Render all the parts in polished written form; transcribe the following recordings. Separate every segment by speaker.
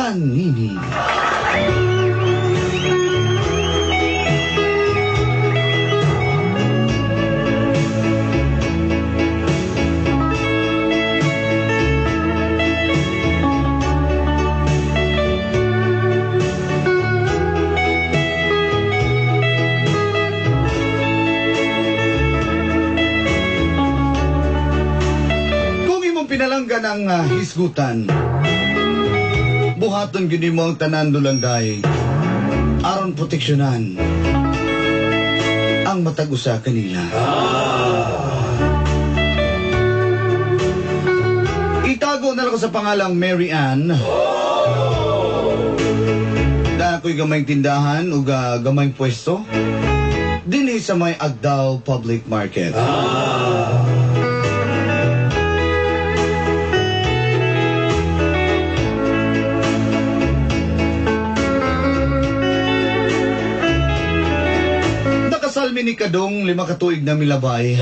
Speaker 1: Panini. Pinalanggan ang hisgutan. Buhaton gini mo ang tanan dulanday. Aron proteksyonan ang matag-usa kanila. Itago na lang ko sa pangalang Mary Ann. Da ako'y gamayng tindahan o gamayng pwesto dinhi sa may Agdao Public Market. Salmi ni Kadong 5 katuig na milabay.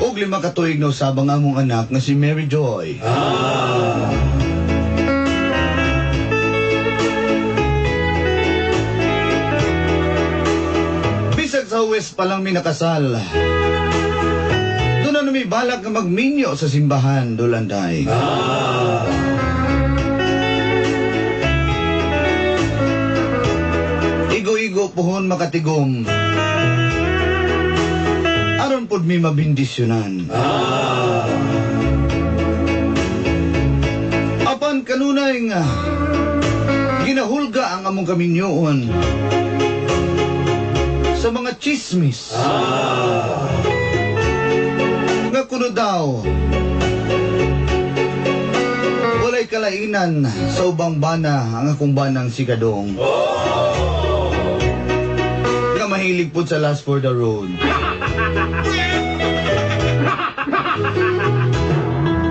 Speaker 1: Og 5 katuig na usabang among anak nga si Mary Joy. Bisag sa Huwes pa lang mi nakasal. Doon na may balak na magminyo sa simbahan, Dulanday. Igo pohon makatigom. Aron pod mi mabindisyonan. Apan kanunay nga ginahulga ang among kaminyoon sa mga chismis. Nga kuno daw walay kalainan sa ubang bana ang akong banang si Kadong. Mahilig po sa Last for the Road.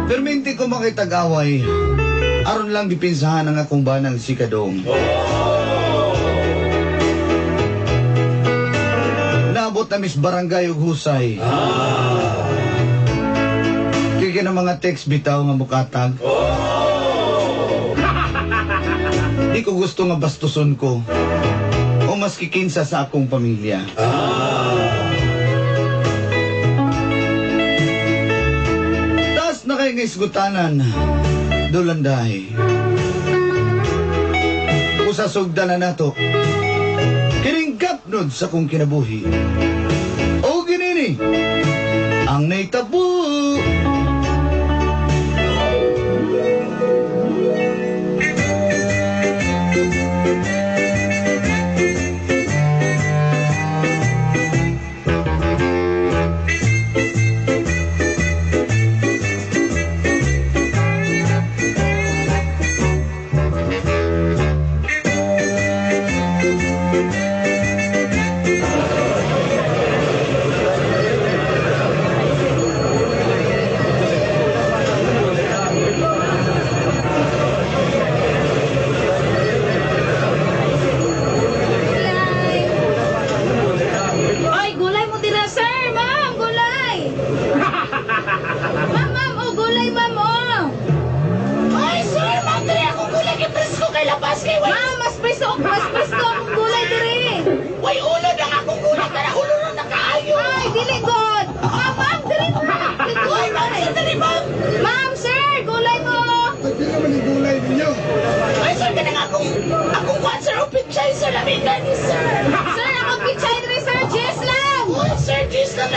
Speaker 1: Perminti ko makitag-away. Aron lang dipinsahan ang akong banang si Kadong. Naabot na mis barangay ug husay. Kaya ng mga text bitaw nga mukatag. Di ko gusto nga bastuson ko. O mas kikinsa sa akong pamilya. Taas na kayo ng isgutanan, Dulanday. Usasugda na nato. Kining kapnod sa kong kinabuhi. O ginini, ang naitabu.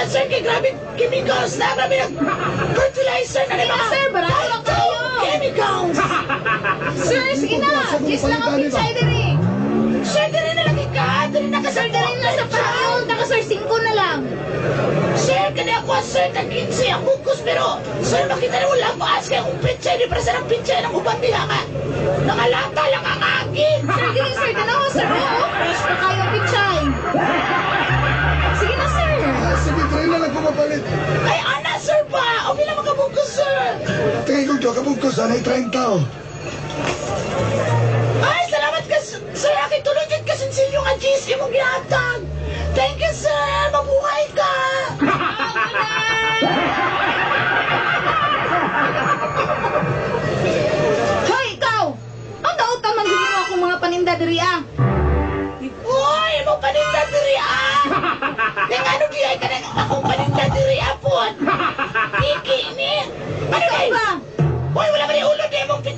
Speaker 2: Sir, kay grabe chemicals na grabe fertilizer na naman.
Speaker 3: Sir, barang lang kayo.
Speaker 2: Chemicals.
Speaker 3: Sir, sige na. Gis lang ang pichay diri.
Speaker 2: Sir, diri na lang ka. Diri na ka
Speaker 3: Sir, diri na sa paon. Taka sir, 5 na lang.
Speaker 2: Sir, kani ako sir, tag 15 ang bukos. Pero, sir, makita na wala pa as kaya kung pichay. Di para sa ng pichay ng uban diha ka. Nakalata lang ang akin.
Speaker 3: Sir, diri sir. Tanaw, sir. Oo, fresh pa kayo pichay. Sige na, sir.
Speaker 4: Sige, try na lang ko mapalit.
Speaker 2: Ay, ana, sir pa. O, pila makabukos, sir.
Speaker 4: Tingin ko dyan, kabugkos, anay 30.
Speaker 2: Ay, salamat ka, sir. Akin tuloy din kasinsilyo nga GSK mong gihatag. Thank you, sir. Mabuhay ka.
Speaker 3: Hoy, ikaw!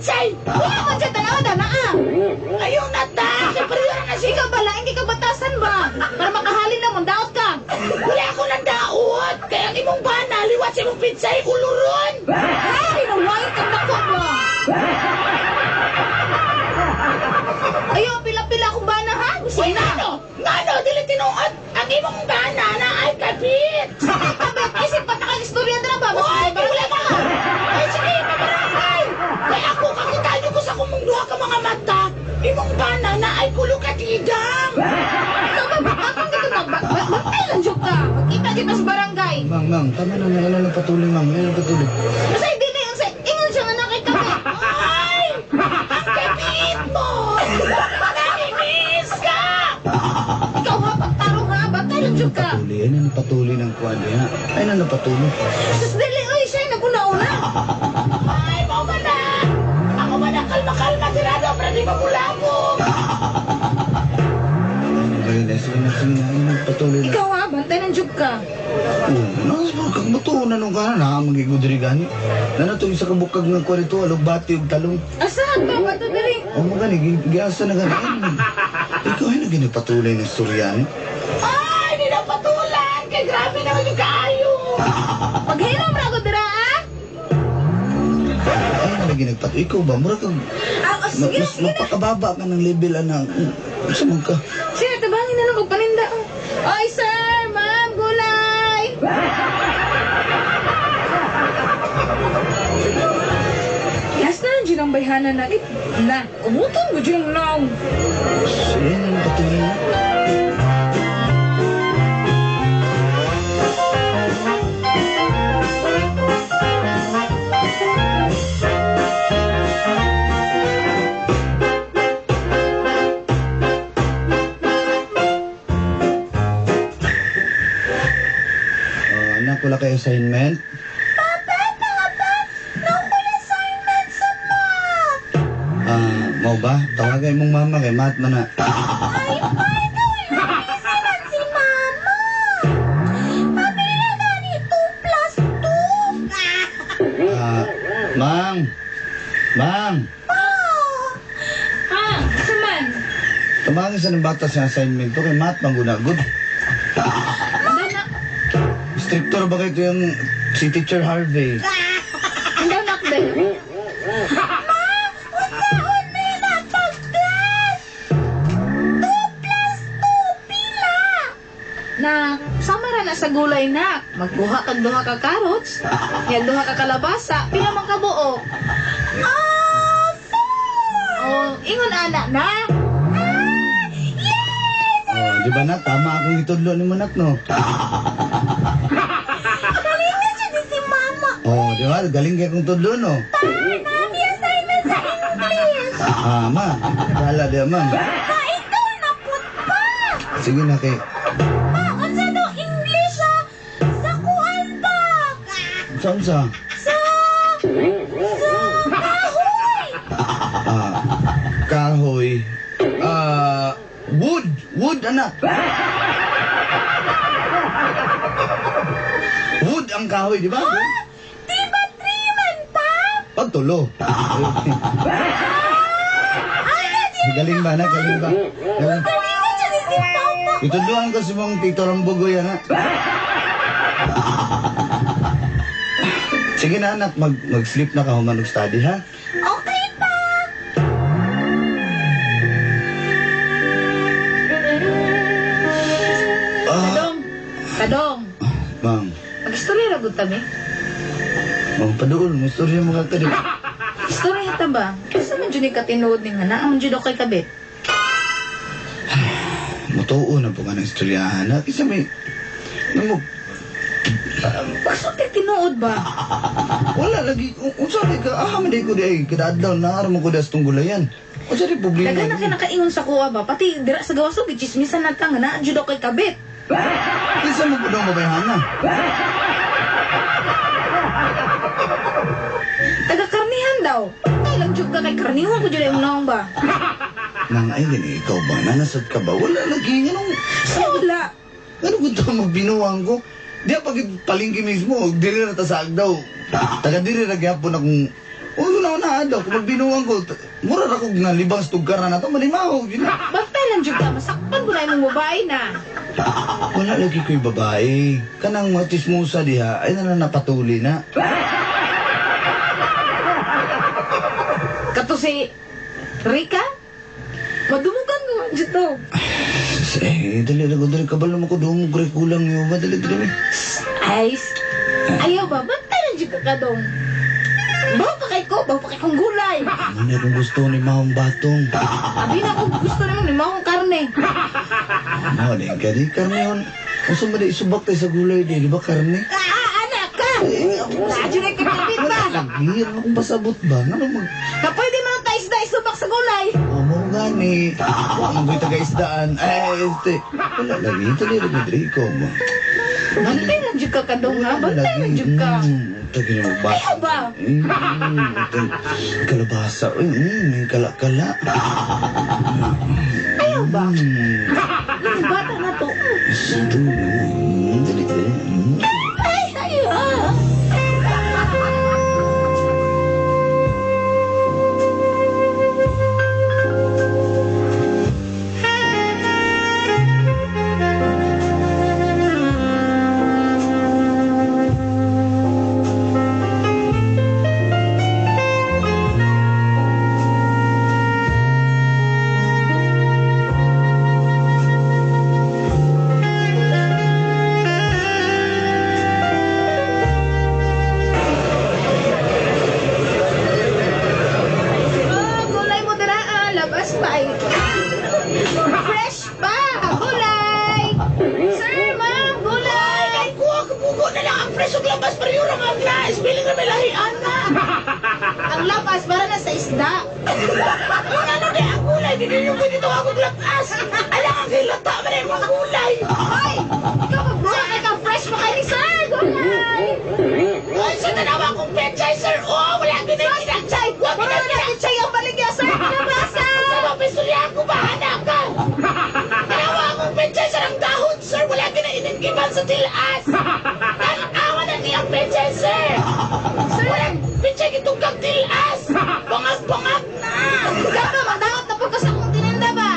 Speaker 2: pitsay.
Speaker 3: Wala man siya tanawa na
Speaker 2: Ayaw na ta. Siyempre yun ang nasika.
Speaker 3: Ikaw bala, hindi ka batasan ba? Para makahalin na mo, daot ka.
Speaker 2: Wala ako ng daot. Kaya ang imong bana, liwat sa imong pitsay, uluron.
Speaker 3: Ay, nawangit kang dako ba? Ayaw, pila-pila akong bana ha? Gusto
Speaker 2: Uy,
Speaker 3: na.
Speaker 2: ngano, dili tinuot. Ang imong bana na ay kapit.
Speaker 3: Kabit, isip pa takang istorya na ba?
Speaker 2: Uy, wala ka. Ay, sige, pabarangay. Kaya ako, kakita niyo ko sa kumong duha ka mga mata. Imong bana na ay kulo ka tidang.
Speaker 3: Akong dito na, bantay lang joke ka. Magkita kita sa barangay.
Speaker 1: Mang, tama na, ngayon lang patuloy, mang. Ngayon lang patuloy.
Speaker 3: Kasi dili, ang sa ingon siya nga nakikabit.
Speaker 2: Ay! Ang kapit mo! Nanginis ka!
Speaker 3: Ikaw ha, pagtarong ha, bantay lang joke ka.
Speaker 1: Patuloy, yan ang patuloy ng kwadi, ha? Ay, na napatuloy.
Speaker 3: Sus, dili, oy, siya yung naguna-una.
Speaker 2: Ay, mo ba na? Ako ba na kalma-kalma tirado para di mabulabog?
Speaker 1: Sige na, yan ang patuloy na.
Speaker 3: Ikaw ha, bantay ng joke ka.
Speaker 1: Oo, nakasabag kang matuunan nung ka na, magigudri gani. Na natong isa kabukag ng kwarito, alog bati ug talong.
Speaker 3: Asahan ba, bato dali?
Speaker 1: O magani, giasa na gani. Ikaw ay naging patuloy ng istorya, ni?
Speaker 2: Ay, di na patulan! Kay grabe naman yung kaayo!
Speaker 3: Maghinom na ako dira ha?
Speaker 1: Ay, naging nagpatuloy. Ikaw ba, mura kang...
Speaker 3: Sige,
Speaker 1: Mas magpakababa ka ng level, anak. Sa ka.
Speaker 3: sige, tabangin na lang kung paninda. Oy, sir, ma'am, gulay! Yes na, dyan ang bayhanan na. Na, umuton mo dyan lang.
Speaker 1: Sige, yan ang patuloy na. Anak, wala kayo assignment? Mau ba? Tawagay mong mama kay mat man na.
Speaker 3: Ay, paano? Isinan si mama. Pabili na ni 2 plus 2.
Speaker 1: Mang! Mang!
Speaker 3: Ah, saman.
Speaker 1: Tumangin sa ng bata sa assignment to kay mat manggunagod.
Speaker 3: Dana,
Speaker 1: Strictor ba kayo ito yung si Teacher Harvey?
Speaker 3: hindi nakde. Na sama ra na sa gulay na magbuha kag duha ka carrots nya duha ka kalabasa pila man ka buok oh ingon ana na
Speaker 1: Oh, di ba na? Tama akong itudlo ni Manak, no?
Speaker 3: galing na siya si mama
Speaker 1: Oh, di ba? Galing kayo kong tudlo, no?
Speaker 3: nabi assignment sa English
Speaker 1: Ma. Kala di, ma'am.
Speaker 3: na ikaw na put pa
Speaker 1: Sige na kay...
Speaker 3: unsa do English sa kuan pa
Speaker 1: Saan sa?
Speaker 3: sa kahoy
Speaker 1: Kahoy. Wood. Wood, anak. Wood ang kahoy, di ba?
Speaker 3: di ba 3 man pa
Speaker 1: Pagtulo. Galing ba, anak? Galing ba? Galing.
Speaker 3: galing na siya si mama
Speaker 1: Itudloan ko si mong Tito Rambugoy, anak. Sige na, anak. Mag-sleep na ka, humanog study, ha?
Speaker 3: okay pa Kadong, kadong.
Speaker 1: Mang.
Speaker 3: Mag-istorya ra gud tami.
Speaker 1: Mang, paduol. May storya mo ka di.
Speaker 3: Istorya ta ba? Kasi man jud ni katinuod ni nga na, jud kay kabit.
Speaker 1: Matuo na po ka ng istoryahan, ha? Kasi may... Namo,
Speaker 3: Bakit tinuod ba?
Speaker 1: wala lagi. Kung sabi ka, maday ko di ay, kadaadlaw na araw mo ko das tong gulayan. Kung sabi problema.
Speaker 3: Dagan na kay nakaingon sa kuha ba? Pati dira sa gawas og gichismisan na ta nga na, jud kay kabit.
Speaker 1: Kisa mo po daw mabayhana.
Speaker 3: Taga-karnihan daw. Ay lang jud ka kay karnihan ko jud imong naong ba?
Speaker 1: Nang ay gani, ikaw ba? Nanasad ka ba? Wala lagi.
Speaker 3: Wala.
Speaker 1: Ano ko ito magbinuwang ko? Di pag palingki mismo, diri na ta sa agdaw. Taga diri na gyapon akong Ulo na ako naadaw. Kung magbinuang ko, mura na kong nalibang sa tugkaran na ito, manimaw.
Speaker 3: Bantay lang jud ka, masakpan mo na imong babae na.
Speaker 1: Wala lagi ko'y babae. Kanang mga tismusa diha, ay na napatuli na.
Speaker 3: Kato si Rika? Madumugan mo man dito.
Speaker 1: Dali, kabalo mo ko doon, gray kulang yun. Dali.
Speaker 3: Ay, ayaw ba? Bantay lang jud ka kadong. Bawa pa kay kong gulay.
Speaker 1: Ano kung gusto ni Mahong Batong?
Speaker 3: Abi na kung gusto naman ni Mahong karne.
Speaker 1: Ano, di karne yun. Kung sumali, isubak tayo sa gulay di ba karne?
Speaker 3: Anak ka! Nadyo na kapit ba?
Speaker 1: Lagi, ano kung pasabot ba? Ano mag...
Speaker 3: Kapwede mo tayo isda isubak sa gulay.
Speaker 1: Mo gani. Ang ko'y taga-isdaan. Wala lagi, tali Rodrigo mo.
Speaker 3: Bantay lang jud ka kadong ha? Bantay lang jud ka.
Speaker 1: Tagi na ba?
Speaker 3: Ayaw ba?
Speaker 1: Kalabasa. May kala-kala.
Speaker 3: Ayaw ba? Ano bata na to?
Speaker 1: Dali.
Speaker 3: Ay, ayaw. Gulay mo dira, labas pa eh. Fresh pa, gulay. Sir, ma'am, gulay.
Speaker 2: Ay, kuha, kapugo na lang ang presyo labas pero yung ramang glas. Biling na may lahian na.
Speaker 3: Ang lapas para na sa isda.
Speaker 2: Yung ano na ang gulay, hindi nyo pwede ito akong lapas. Alam ang kilata mo na yung mga gulay.
Speaker 3: Hoy, ikaw magbuha kay ka fresh pa kay ni sir, gulay.
Speaker 2: Ay, sa tanawa kong pechay, sir. Oh, wala ginagina.
Speaker 3: Chay,
Speaker 2: Wala
Speaker 3: wala na
Speaker 2: ginagina.
Speaker 3: chay ang baligya, sir. Kinabasa.
Speaker 2: Sa mga pistorya ko ba, anak ka? Tanawa akong pechay, sir, ang dahon, sir. Wala ginaginigiban sa tilas. Nakawa na niyang pechay, sir. Sir, walang pechay gitugkang tilas. Bangag-bangag na.
Speaker 3: Gaka, magdakot na po ka sa akong tininda ba?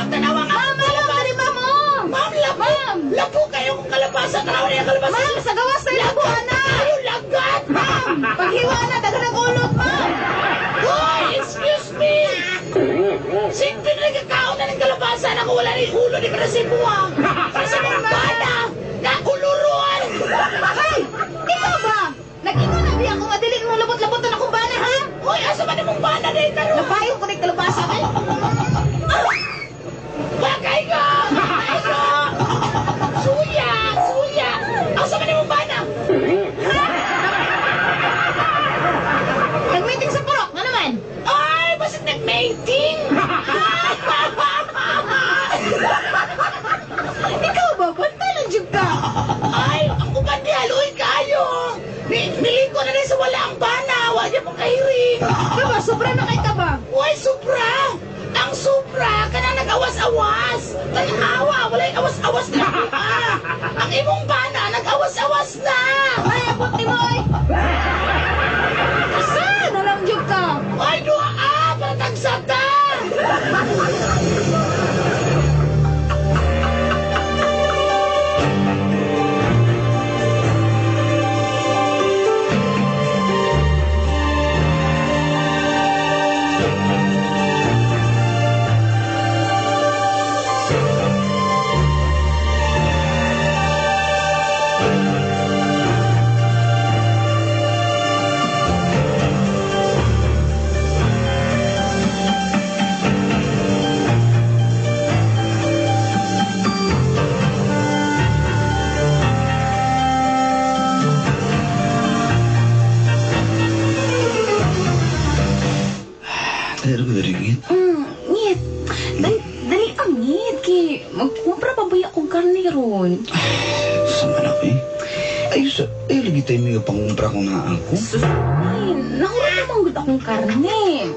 Speaker 2: Tanawa nga akong
Speaker 3: Ma'am, alam ka rin ba mo?
Speaker 2: Ma'am, lapo. Lapo kayo kung kalabasa. Tanawa na yung kalabasa.
Speaker 3: Ma'am, sa gawas na labuhan na.
Speaker 2: Ayaw lagat.
Speaker 3: Ma'am, paghiwa na, daga ng ulot, ma'am.
Speaker 2: Hoy, excuse me. Singpin na kakao na ng kalabasa na kung wala na yung ulo ni Brasibuang. Para sa mga bala. Nakuluruan.
Speaker 3: Ay, ikaw ba? Nag-ingon na biya kung adilin mo labot-labotan akong bana, ha?
Speaker 2: Hoy, asa ba namang bala na yung taro?
Speaker 3: Napayong ko na kalabasa, eh.
Speaker 2: Bagay ka. Bagay ka. Suya. Asa ba namang bala?
Speaker 3: Nag-meeting sa purok, na naman?
Speaker 2: Ay, basit nag-mating.
Speaker 3: Ikaw ba? Bantay lang jud ka.
Speaker 2: Ay, ang uban di haluin kayo. Niliko na rin sa wala ang bana. Huwag niya pong kahiring.
Speaker 3: Ikaw ba? Sobra na kay ka ba?
Speaker 2: Uy, supra! Ang supra, ka na nag-awas-awas. Tanawa, wala yung awas-awas na buha. Ang imong bana, nag-awas-awas na.
Speaker 3: Ay, abot ni mo, ay. Asa? Nalang jud ka.
Speaker 2: Ay, duha para tagsata.
Speaker 1: Dali Rodrigo.
Speaker 3: Ngit. Dali ang ngit, ki. Magkumpra pa ba akong karne ron?
Speaker 1: Sama na ko eh. Ayos, lagi tayo may pangumpra ko na ako.
Speaker 3: Susahin, nahura naman gud akong karne.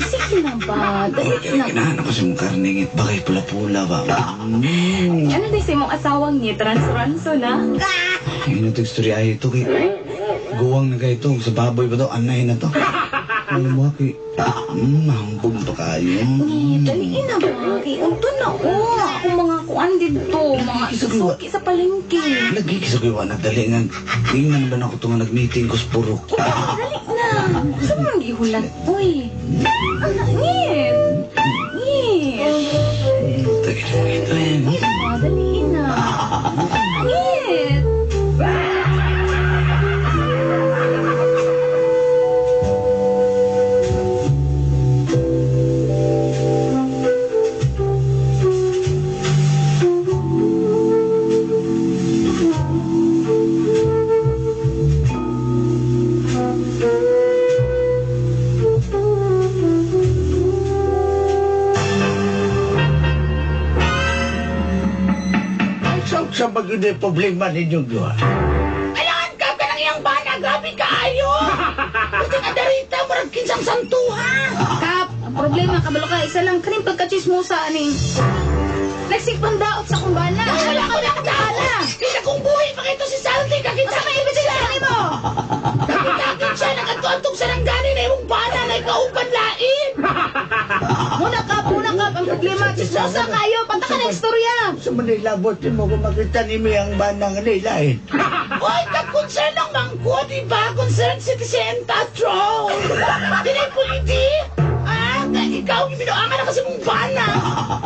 Speaker 3: Sige na ba? Dali na.
Speaker 1: Kinahanap ko sa mong karne ngit. Bakay pula-pula ba?
Speaker 3: Ano din sa imong asawang ngit? Ranso-ranso na?
Speaker 1: Ayun ito istorya ito kay... Guwang na kayo ito. Sa baboy pa to. Anay na to. Alam mo, Aki. Mahambog pa kayo.
Speaker 3: Daliin na ba? Unto na ako mga kuan dito. Mga suki sa palengke.
Speaker 1: Nagkikisagawa na dali nga. Tingnan ba na ako ito nga nag-meeting ko sa purok.
Speaker 3: Dali na. Saan mo nang gihulat? Uy. Ngit. Ngit.
Speaker 1: Tagay mo ito yan.
Speaker 3: Daliin na. Ngit.
Speaker 4: Sa bagay problema ninyo doon.
Speaker 2: Kailangan ka ng iyang bana, grabe kaayo. Kasi nga darita, murag kinsang santuha.
Speaker 3: Kap, ang problema kabalo ka isa lang kaning pagkachismosa aning. Nagsigpandaot sa kumbana.
Speaker 2: Wala ko ng dana. Kita kong buhay pa kito si Salty, kakita ka ibig siya.
Speaker 3: mo.
Speaker 2: Kakita siya, nakatuantog sa nanggani na imong bana na ikaupan lain.
Speaker 3: Muna kap. Ang problema, chismosa kayo. Pataka na istorya.
Speaker 4: Sa Manila, botin mo kung makita ni may ang banang nilain.
Speaker 2: Oy, kag-concern ng mangko, di ba? Concern citizen tatro. Dinay puliti. Ikaw, ibinuangan na kasi mong bana.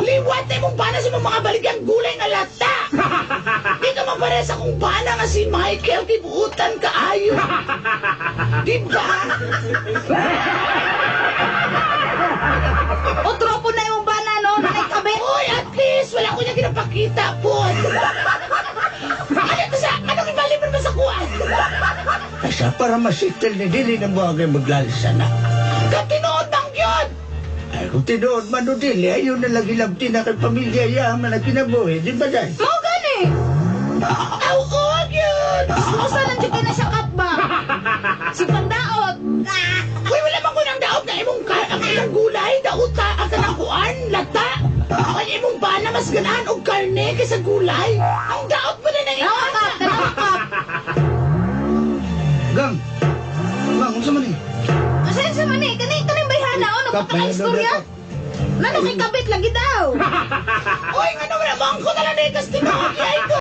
Speaker 2: Liwat na mong bana sa mga baligang gulay nga lata. Di ka mapare sa kong bana nga si Michael, kibuutan ka ayo. Di ba?
Speaker 3: O tropo na yung bana, no? Nanay kabe.
Speaker 2: Oy, at least, wala ko niya ginapakita po. Anong ibaliman ba sa kuwan?
Speaker 4: Kasa para masitel ni Dili na mo agay maglalisa na.
Speaker 2: Katinood bang yun?
Speaker 4: Ay, kung tinood man o Dili, ayaw na lagi labti na kay pamilya yaman na kinabuhi. Di ba dahil?
Speaker 3: Mao gani.
Speaker 2: Aw, yun!
Speaker 3: Chismosa lang dyan na siya kap ba? Si Pandaot.
Speaker 2: Uy, wala bang ko ng daot na ang imong gulay, dauta, ang kanang kuan, lata. Ang imong bana, mas ganahan og karne kaysa gulay. Ang daot mo na nang
Speaker 3: Tanawa kap.
Speaker 1: Gang! Gang, kung sa man eh.
Speaker 3: Asan sa mani? Kaning bayhana o.
Speaker 1: Kap,
Speaker 3: Nagpataka
Speaker 1: may
Speaker 3: istorya.
Speaker 1: Kap.
Speaker 3: Nano kay kabit lagi daw.
Speaker 2: Uy, nga naman, bang ko na lang na ikas tinood, yay ko.